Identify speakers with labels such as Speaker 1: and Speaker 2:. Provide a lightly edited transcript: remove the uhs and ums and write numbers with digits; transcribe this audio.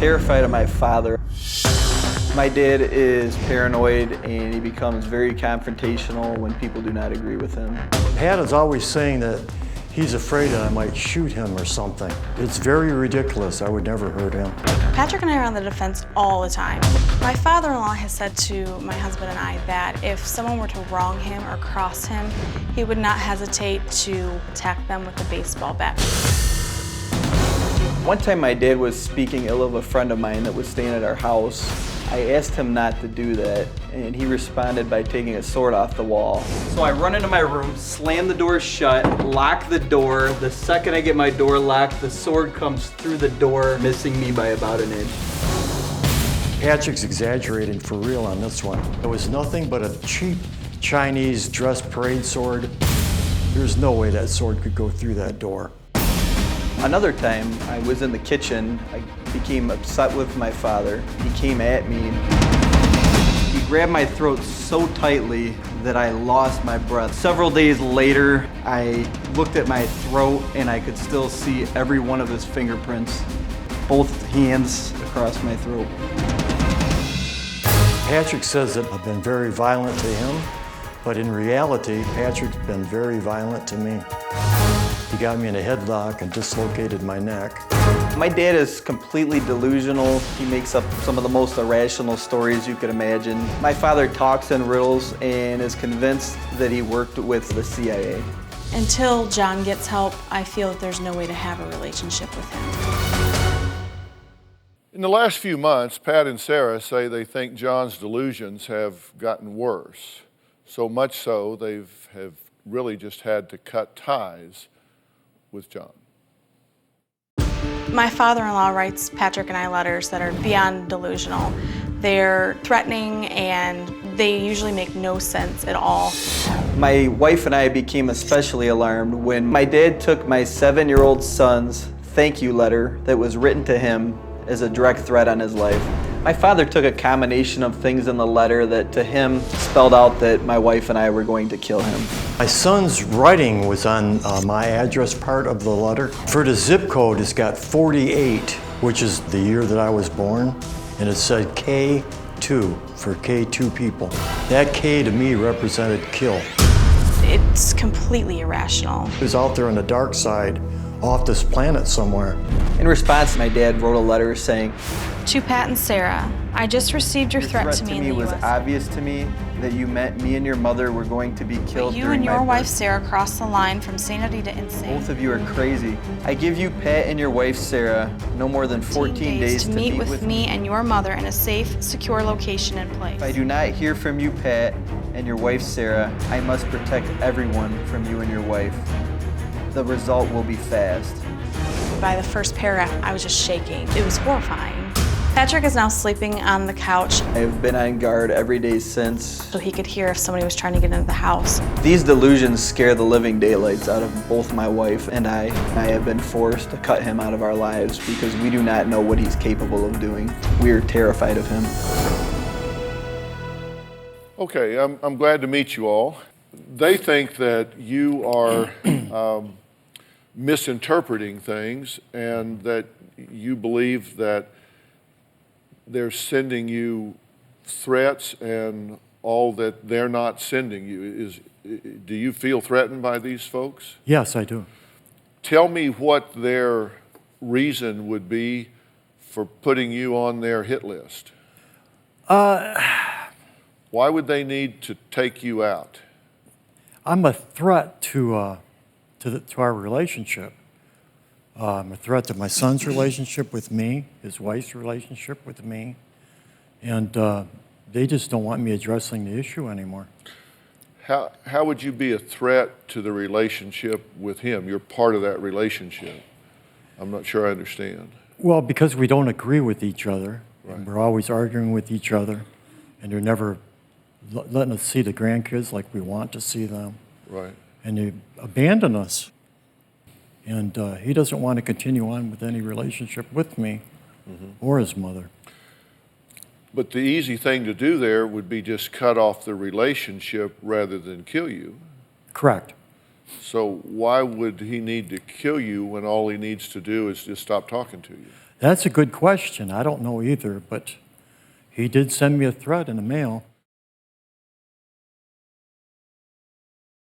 Speaker 1: terrified of my father. My dad is paranoid and he becomes very confrontational when people do not agree with him.
Speaker 2: Pat is always saying that he's afraid that I might shoot him or something. It's very ridiculous. I would never hurt him.
Speaker 3: Patrick and I are on the defense all the time. My father-in-law has said to my husband and I that if someone were to wrong him or cross him, he would not hesitate to attack them with a baseball bat.
Speaker 1: One time my dad was speaking ill of a friend of mine that was staying at our house. I asked him not to do that, and he responded by taking a sword off the wall. So I run into my room, slam the door shut, lock the door. The second I get my door locked, the sword comes through the door, missing me by about an inch.
Speaker 2: Patrick's exaggerating for real on this one. It was nothing but a cheap Chinese dress parade sword. There's no way that sword could go through that door.
Speaker 1: Another time, I was in the kitchen. I became upset with my father. He came at me. He grabbed my throat so tightly that I lost my breath. Several days later, I looked at my throat and I could still see every one of his fingerprints, both hands across my throat.
Speaker 2: Patrick says that I've been very violent to him, but in reality, Patrick's been very violent to me. He got me in a headlock and dislocated my neck.
Speaker 1: My dad is completely delusional. He makes up some of the most irrational stories you could imagine. My father talks in riddles and is convinced that he worked with the CIA.
Speaker 3: Until John gets help, I feel that there's no way to have a relationship with him.
Speaker 4: In the last few months, Pat and Sarah say they think John's delusions have gotten worse. So much so, they have really just had to cut ties with John.
Speaker 3: My father-in-law writes Patrick and I letters that are beyond delusional. They're threatening and they usually make no sense at all.
Speaker 1: My wife and I became especially alarmed when my dad took my 7-year-old son's thank you letter that was written to him as a direct threat on his life. My father took a combination of things in the letter that to him spelled out that my wife and I were going to kill him.
Speaker 2: My son's writing was on my address part of the letter. For the zip code, it's got 48, which is the year that I was born, and it said K2 for K2 people. That K to me represented kill.
Speaker 3: It's completely irrational.
Speaker 2: He was out there on the dark side, off this planet somewhere.
Speaker 1: In response, my dad wrote a letter saying,
Speaker 3: To Pat and Sarah, I just received your threat to me in the
Speaker 1: was
Speaker 3: US.
Speaker 1: obvious to me that you meant me and your mother were going to be killed
Speaker 3: You
Speaker 1: during
Speaker 3: and your
Speaker 1: my
Speaker 3: wife
Speaker 1: birth.
Speaker 3: Sarah crossed the line from sanity to insane.
Speaker 1: Both of you are crazy. I give you Pat and your wife Sarah no more than 14 days
Speaker 3: to meet with me and your mother in a safe, secure location and place.
Speaker 1: If I do not hear from you, Pat, and your wife Sarah, I must protect everyone from you and your wife. The result will be fast.
Speaker 3: By the first paragraph, I was just shaking. It was horrifying. Patrick is now sleeping on the couch
Speaker 1: I've been on guard every day since.
Speaker 3: so he could hear if somebody was trying to get into the house.
Speaker 1: These delusions scare the living daylights out of both my wife and I. I have been forced to cut him out of our lives because we do not know what he's capable of doing. We are terrified of him.
Speaker 4: Okay, I'm glad to meet you all. They think that you are misinterpreting things and that you believe that they're sending you threats and all that they're not sending you. Do you feel threatened by these folks?
Speaker 2: Yes, I do.
Speaker 4: Tell me what their reason would be for putting you on their hit list. Why would they need to take you out?
Speaker 2: I'm a threat to our relationship. I'm a threat to my son's relationship with me, his wife's relationship with me, and they just don't want me addressing the issue anymore.
Speaker 4: How would you be a threat to the relationship with him? You're part of that relationship. I'm not sure I understand.
Speaker 2: Well, because we don't agree with each other,
Speaker 4: Right.
Speaker 2: and we're always arguing with each other, and they're never letting us see the grandkids like we want to see them.
Speaker 4: Right.
Speaker 2: And they abandon us. And he doesn't want to continue on with any relationship with me or his mother.
Speaker 4: But the easy thing to do there would be just cut off the relationship rather than kill you.
Speaker 2: Correct.
Speaker 4: So why would he need to kill you when all he needs to do is just stop talking to you?
Speaker 2: That's a good question. I don't know either, but he did send me a threat in the mail.